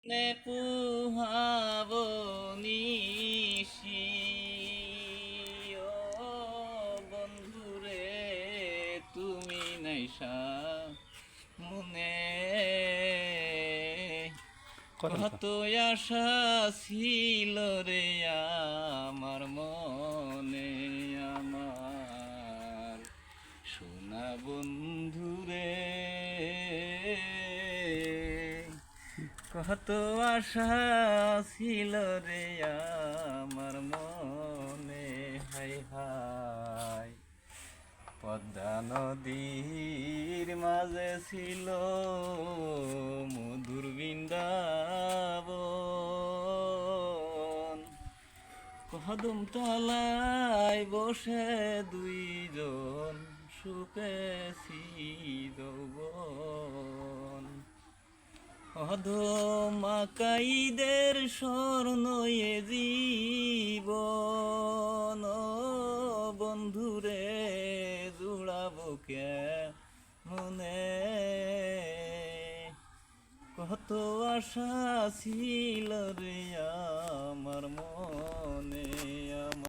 নে পুহাবো নিশি ও বন্ধুরে তুমি নাইসা মনে কত আশা ছিল রে আমার মনে আমার সোনা বন্ধুরে কত আশা ছিল রে আমার মনে হাই হাই পদ্মা নদীর মাঝে ছিল মধুর বৃন্দাবন কদম তলায় বসে দুইজন সুখেছি যৌবন অধমাকাইদের স্বর্ণয়ে জীবন বন্ধুরে জুড়াবো কে মনে কত আশা ছিল রে আমার মনে।